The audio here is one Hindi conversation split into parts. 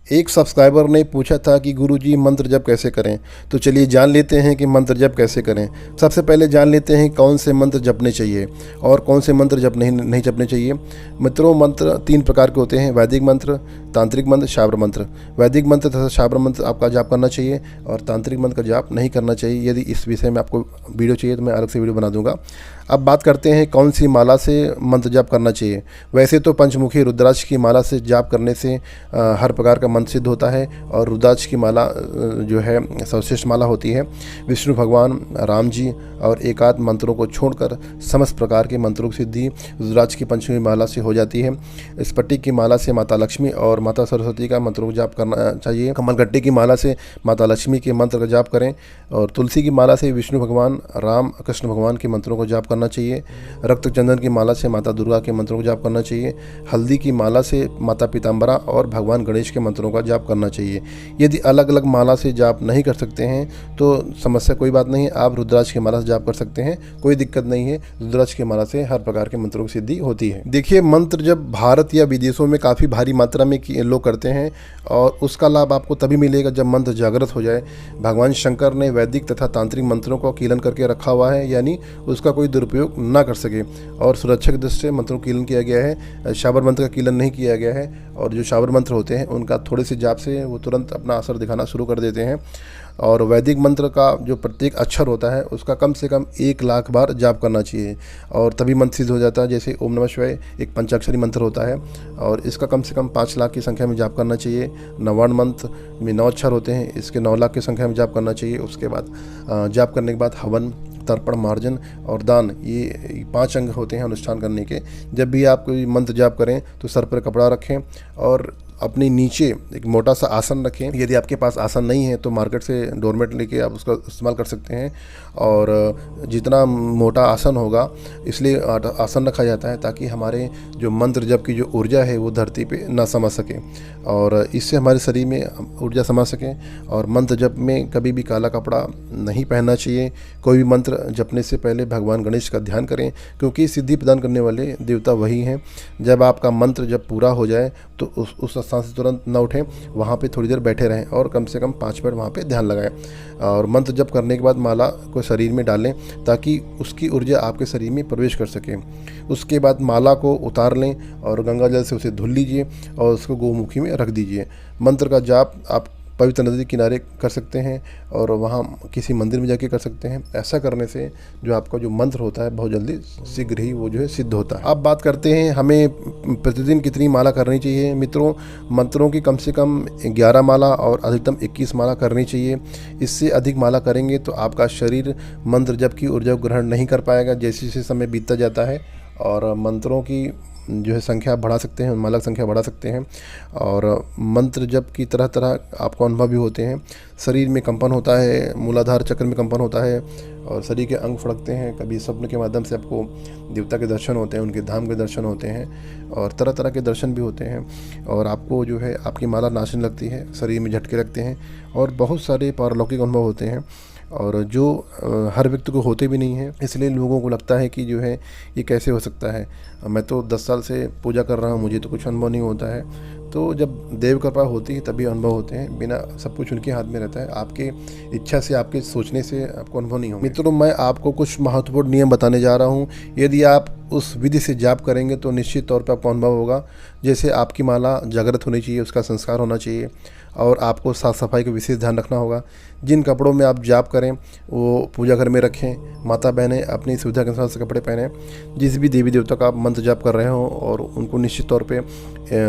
एक सब्सक्राइबर ने पूछा था कि गुरुजी मंत्र जप कैसे करें, तो चलिए जान लेते हैं कि मंत्र जप कैसे करें। सबसे पहले जान लेते हैं कौन से मंत्र जपने चाहिए और कौन से मंत्र जप नहीं जपने चाहिए। मित्रों, मंत्र 3 प्रकार के होते हैं: वैदिक मंत्र, तांत्रिक मंत्र, शाब्र मंत्र। वैदिक मंत्र तथा शाब्र मंत्र आपका जाप करना चाहिए और तांत्रिक मंत्र का जाप नहीं करना चाहिए। यदि इस विषय में आपको वीडियो चाहिए तो मैं अलग से वीडियो बना दूंगा। अब बात करते हैं कौन सी माला से मंत्र जाप करना चाहिए। वैसे तो पंचमुखी रुद्राक्ष की माला से जाप करने से हर प्रकार का मंत्र सिद्ध होता है और रुद्राक्ष की माला जो है सर्वश्रेष्ठ माला होती है। विष्णु भगवान, राम जी और एकाध मंत्रों को छोड़कर समस्त प्रकार के मंत्रों की सिद्धि रुद्राक्ष की पंचमुखी माला से हो जाती है। स्फटिक की माला से माता लक्ष्मी और माता सरस्वती का मंत्रों का जाप करना चाहिए। कमलगट्टे की माला से माता लक्ष्मी के मंत्र का जाप करें और तुलसी की माला से विष्णु भगवान, राम, कृष्ण भगवान के मंत्रों को जाप करना चाहिए। रक्त चंदन की माला से माता दुर्गा के मंत्रों को जाप करना चाहिए। हल्दी की माला से माता पीताम्बरा और भगवान गणेश के मंत्रों का जाप करना चाहिए। यदि अलग अलग माला से जाप नहीं कर सकते हैं तो समस्या कोई बात नहीं है, आप रुद्राक्ष की माला से जाप कर सकते हैं, कोई दिक्कत नहीं है। रुद्राक्ष की माला से हर प्रकार के मंत्रों की सिद्धि होती है। देखिए, मंत्र जब भारत या विदेशों में काफ़ी भारी मात्रा में लोग करते हैं और उसका लाभ आपको तभी मिलेगा जब मंत्र जागृत हो जाए। भगवान शंकर ने वैदिक तथा तांत्रिक मंत्रों को कीलन करके रखा हुआ है, यानी उसका कोई दुरुपयोग ना कर सके, और सुरक्षा की दृष्टि से मंत्रों का कीलन किया गया है। शाबर मंत्र का कीलन नहीं किया गया है और जो शाबर मंत्र होते हैं उनका थोड़े से जाप से वो तुरंत अपना असर दिखाना शुरू कर देते हैं। और वैदिक मंत्र का जो प्रत्येक अक्षर होता है उसका कम से कम 1 लाख बार जाप करना चाहिए और तभी मंत्र सिद्ध हो जाता है। जैसे ओम नमः शिवाय एक पंचाक्षरी मंत्र होता है और इसका कम से कम 5 लाख की संख्या में जाप करना चाहिए। नवाण मंत्र में 9 अक्षर होते हैं, इसके 9 लाख की संख्या में जाप करना चाहिए। उसके बाद जाप करने के बाद हवन, तर्पण, मार्जन और दान, ये 5 अंग होते हैं अनुष्ठान करने के। जब भी आप कोई मंत्र जाप करें तो सर पर कपड़ा रखें और अपने नीचे एक मोटा सा आसन रखें। यदि आपके पास आसन नहीं है तो मार्केट से डोरमेट लेके आप उसका इस्तेमाल कर सकते हैं। और जितना मोटा आसन होगा इसलिए आसन रखा जाता है ताकि हमारे जो मंत्र जप की जो ऊर्जा है वो धरती पे ना समा सके और इससे हमारे शरीर में ऊर्जा समा सके। और मंत्र जप में कभी भी काला कपड़ा नहीं पहनना चाहिए। कोई भी मंत्र जपने से पहले भगवान गणेश का ध्यान करें क्योंकि सिद्धि प्रदान करने वाले देवता वही हैं। जब आपका मंत्र जब पूरा हो जाए तो उस स्थान से तुरंत न उठें, वहाँ पे थोड़ी देर बैठे रहें और कम से कम 5 मिनट वहाँ पे ध्यान लगाएं। और मंत्र जप करने के बाद माला को शरीर में डालें ताकि उसकी ऊर्जा आपके शरीर में प्रवेश कर सके। उसके बाद माला को उतार लें और गंगा जल से उसे धुल लीजिए और उसको गौमुखी में रख दीजिए। मंत्र का जाप आप पवित्र नदी किनारे कर सकते हैं और वहाँ किसी मंदिर में जाके कर सकते हैं। ऐसा करने से जो आपका जो मंत्र होता है बहुत जल्दी शीघ्र ही वो जो है सिद्ध होता है। अब बात करते हैं हमें प्रतिदिन कितनी माला करनी चाहिए। मित्रों, मंत्रों की कम से कम 11 माला और अधिकतम 21 माला करनी चाहिए। इससे अधिक माला करेंगे तो आपका शरीर मंत्र जप की ऊर्जा को ग्रहण नहीं कर पाएगा। जैसे जैसे समय बीतता जाता है और मंत्रों की जो है संख्या बढ़ा सकते हैं, माला की संख्या बढ़ा सकते हैं। और मंत्र जप की तरह तरह आपको अनुभव भी होते हैं। शरीर में कंपन होता है, मूलाधार चक्र में कंपन होता है और शरीर के अंग फड़कते हैं। कभी स्वप्न के माध्यम से आपको देवता के दर्शन होते हैं, उनके धाम के दर्शन होते हैं और तरह तरह के दर्शन भी होते हैं। और आपको जो है आपकी माला नाचने लगती है, शरीर में झटके लगते हैं और बहुत सारे पारलौकिक अनुभव होते हैं और जो हर व्यक्ति को होते भी नहीं हैं। इसलिए लोगों को लगता है कि जो है ये कैसे हो सकता है। मैं तो 10 साल से पूजा कर रहा हूँ, मुझे तो कुछ अनुभव नहीं होता है। तो जब देव कृपा होती है तभी अनुभव होते हैं। बिना सब कुछ उनके हाथ में रहता है। आपके इच्छा से, आपके सोचने से आपको अनुभव नहीं होगा। मित्रों, मैं आपको कुछ महत्वपूर्ण नियम बताने जा रहा हूँ। यदि आप उस विधि से जाप करेंगे तो निश्चित तौर पर आपको अनुभव होगा। जैसे आपकी माला जागृत होनी चाहिए, उसका संस्कार होना चाहिए और आपको साफ़ सफाई का विशेष ध्यान रखना होगा। जिन कपड़ों में आप जाप करें वो पूजा घर में रखें। माता बहनें अपनी सुविधा के अनुसार से कपड़े पहनें। जिस भी देवी देवता का आप मंत्र जाप कर रहे हो और उनको निश्चित तौर पे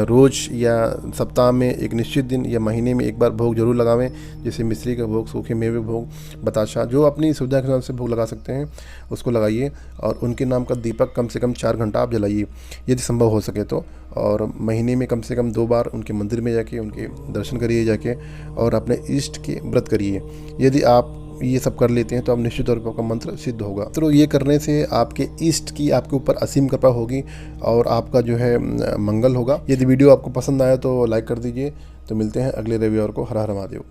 रोज़ या सप्ताह में एक निश्चित दिन या महीने में एक बार भोग जरूर लगावें। जैसे मिश्री का भोग, सूखे मेवे भोग, बताशा, जो अपनी सुविधा के अनुसार से भोग लगा सकते हैं उसको लगाइए। और उनके नाम का दीपक कम से कम 4 घंटा आप जलाइए यदि संभव हो सके तो। और महीने में कम से कम 2 बार उनके मंदिर में जाके उनके दर्शन करिए जाके और अपने इष्ट के व्रत करिए। यदि आप ये सब कर लेते हैं तो आप निश्चित तौर पर आपका मंत्र सिद्ध होगा। तो ये करने से आपके इष्ट की आपके ऊपर असीम कृपा होगी और आपका जो है मंगल होगा। यदि वीडियो आपको पसंद आया तो लाइक कर दीजिए। तो मिलते हैं अगले रविवार को। हर हर महादेव।